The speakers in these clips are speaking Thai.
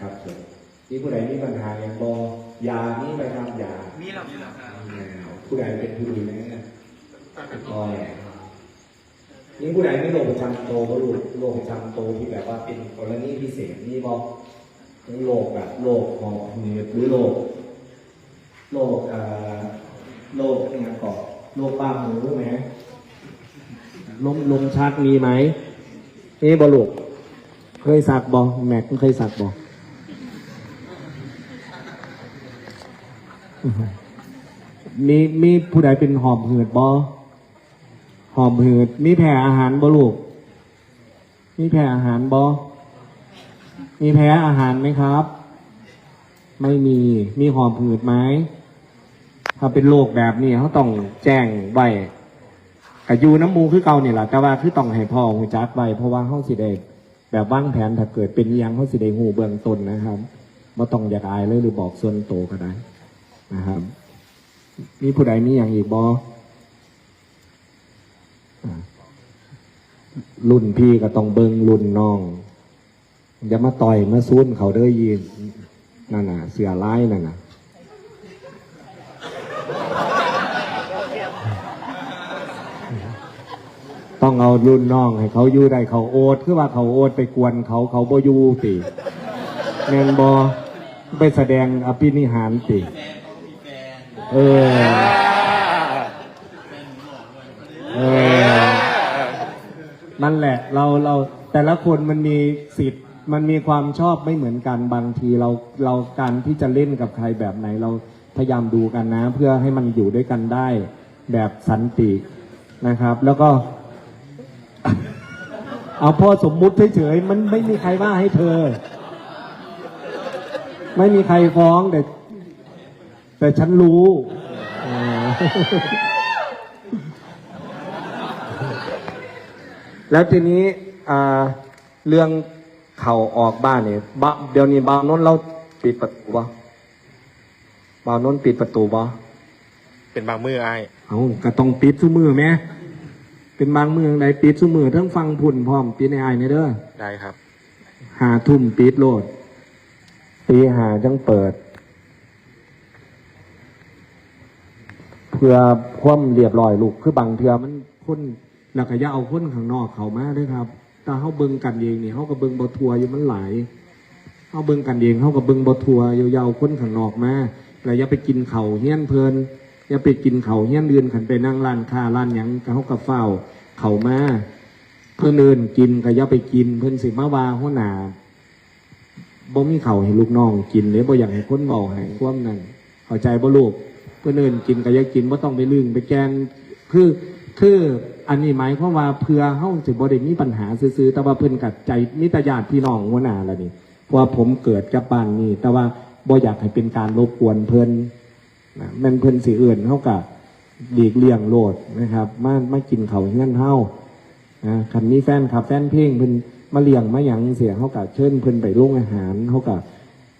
ครับผมนี่ผู้ใดมีปัญหาอย่างบอยานี่ไปทำยามีเรามีเราผู้ใดเป็นผู้ดีไหมบอยนี่ผู้ใดไม่โรคประจำตัวก็รู้โรคประจำตัวที่แบบว่าเป็นกรณีพิเศษนี่บอกนี่โรคแบบโรคหอบหืดหรือโรคเนี่ยก่อนโรคป้าหมูไหมลมชักมีไหมนี่บอลูกเคยสักบอแม็กเคยสักบอมีผู้ใดเป็นหอบหืดบอหอบหืดมีแพ้อาหารบอลูกมีแพ้อาหารบอมีแพ้อาหารไหมครับไม่มีหอบหืดไหมถ้าเป็นโรคแบบนี้เขาต้องแจ้งไว้กับยูน้ำมูคือเก่าเนี่ยแหละแต่ว่าคือต้องให้พ่อหูจักไว้เพราะว่าเขาสิได้แบบวางแผนถ้าเกิดเป็นยังเขาสิได้หูเบื้องต้นนะครับไม่ต้องอยากอายเลยหรือบอกส่วนโตก็ได้นะครับมีผู้ใดมีอย่างอีกบอรุ่นพี่ก็ต้องเบิ้งรุ่นน้องอย่ามาต่อยมาซุนเขาเด้อยีนนั่นน่ะเสือร้ายนั่นน่ะต้องเอารุ่นน้องให้เขาอยู่ได้เขาโอดคือว่าเขาโอดไปกวนเขาบ่อยู่ติแมนบอไปแสดงอภินิหารตินั่นแหละเราแต่ละคนมันมีสิทธิ์มันมีความชอบไม่เหมือนกันบางทีเราการที่จะเล่นกับใครแบบไหนเราพยายามดูกันนะเพื่อให้มันอยู่ด้วยกันได้แบบสันตินะครับแล้วก็เอาพอสมมุติเฉยๆมันไม่มีใครว่าให้เธอไม่มีใครฟ้องแต่ฉันรู้แล้วทีนี้เรื่องเข่าออกบ้านเนี่ยเดี๋ยวนี้บ่าวนนท์เราปิดประตูบ่บ่าวนนท์ปิดประตูบ่เป็นบางมือไอ้เอาก็ต้องปิดซุมือแม่เป็นบางเมืองใดปิดซุมือทั้งฟังพุ่นพร้อมปิดในไอ้เนี่ยเด้อได้ครับ5 ทุ่มปิดโลดตี5จังเปิดเพื่อความเรียบร้อยลูกคือบางเทื่อมันคนแล้วก็อย่าเอาคนข้างนอกเข้ามาด้วยครับถ้าเขาเบิ่งกันเองนี่เขาก็เบิ่งบ่ทัวอยู่มันหลายเขาเบิ่งกันเองเขาก็เบิ่งบ่ทัวอยู่ยาวคนข้างนอกมาแล้วอย่าไปกินเข่าเฮี้ยนเพลินอย่าไปกินเข่าเฮี้ยนเดือนขันไปนั่งร้านค้าร้านหยังเขาก็เฝ้าเข่ามาเพื่อนเดินกินก็อย่าไปกินเพิ่นสิมาว่าหัวหน้าบ่มีเข่าให้ลูกน้องกินเลยบ่อยากให้คนเบาให้ความนั้นเข้าใจบ่ลูกเพื่อนเดินกินก็อย่ากินบ่ต้องไปลึงไปแกงคืออันนี้หมายความว่าเพื่อเฮาสิบ่ได้มีปัญหาซื่อๆแต่ว่าเพิ่นกัดใจมิตรญาติพี่น้องหัวหน้าล่ะนี่ว่าผมเกิดกับบ้านนี้แต่ว่าบ่อยากให้เป็นการรบกวนเพิ่นนะแม่นเพิ่นสิเอื่นเฮาก็หลีกเลี่ยงโลดนะครับมากินข้าวเฮือนเฮานะคันมีแฟนคลับแฟนเพลงเพิ่นมาเลี้ยงมาหยังเสียเฮาก็เชิญเพิ่นไปโรงอาหารเฮาก็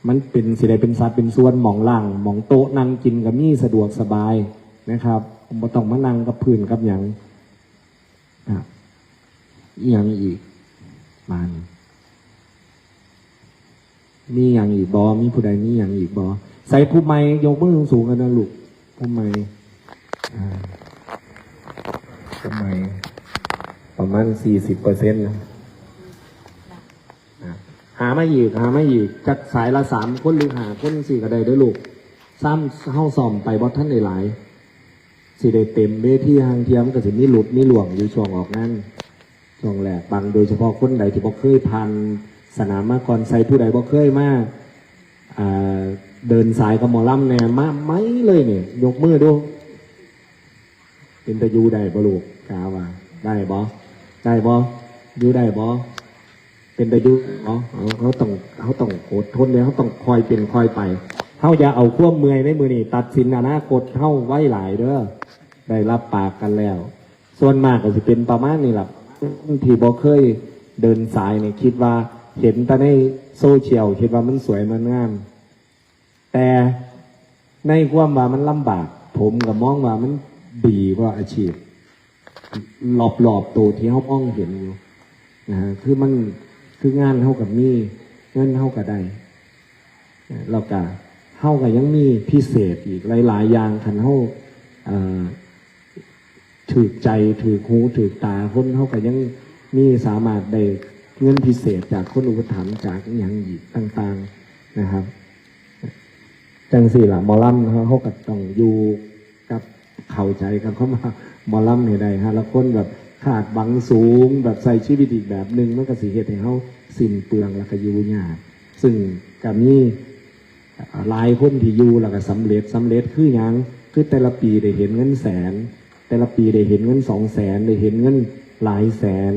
มันเป็นสิได้เป็นสัดเป็นส่วนหม่องล่างหม่องโต๊ะนั่งกินก็มีสะดวกสบายนะครับบ่ต้องมานั่งกับพื้นกับหยังอย่างอีกมันมีอย่างอีกบอมีผู้ใดมีอย่างอีกบอใส่ผู้ไม่ยกมือสูงกันนะลูกผู้ไม่ผู้ไม่ประมาณ40%นะหาไม่อีกจัดสายละ3 คนหรือ5 คน4ก็ได้ด้วยลูกซ้ำเข้าซ่อมไปบอท่านหลายสิได้เต็มเวทีทางเทียมก็สิมีหลุดมีหลวงอยู่ช่วงออกนั่นช่วงแรกบางโดยเฉพาะคนใดที่บ่เคยผ่านสนามมาก่อนใส่ผู้ใดบ่เคยมาเดินสายกับหมอลำเนี่ยมาไม่เลยเนี่ยยกมือดูเป็นตะยูได้บ่ลูกกาว่าได้บ่ยูได้บ่เป็นตะยูเขาต้องอดทนเลยเขาต้องคอยเป็นคอยไปเขาอย่าเอาขั้วเมื่อยในมือนี่ตัดสินอนาคตเขาไว้หลายเด้อได้รับปากกันแล้วส่วนมากก็จะเป็นประมาณนี้แหละที่บ่เคยเดินสายเนี่ยคิดว่าเห็นแต่ในโซเชียลคิดว่ามันสวยมันงามแต่ในความว่ามันลำบากผมก็มองว่ามันดีกว่าอาชีพหลอบตัวที่เขามองเห็นอยู่นะฮะคืองานเท่ากับมีเงินเท่ากับได้ แล้วก็เฮาก็ยังมีพิเศษอีกหลายๆอย่างคันเฮาถือใจถือหูถือตาคนเฮาก็ยังมีสามารถได้เงินพิเศษจากคนอุปถัมภ์จากอย่างอีกต่างๆนะครับจังสี่ล่ะหมอลำเขาก็ต้องอยู่กับเข้าใจกันเข้ามาหมอลำให้ได้ฮะแล้วคนแบบขาดบังสูงแบบใส่ชีวิตอีกแบบหนึ่งมันก็สิเหตุให้เขาสิ้นเปลืองแล้วก็อยู่ยากซึ่งก็มีหลายคนที่อยู่แล้วก็สำเร็จคืออย่างคือแต่ละปีได้เห็นเงินแสนแต่ละปีได้เห็นเงิน200,000ได้เห็นเงินหลายแสน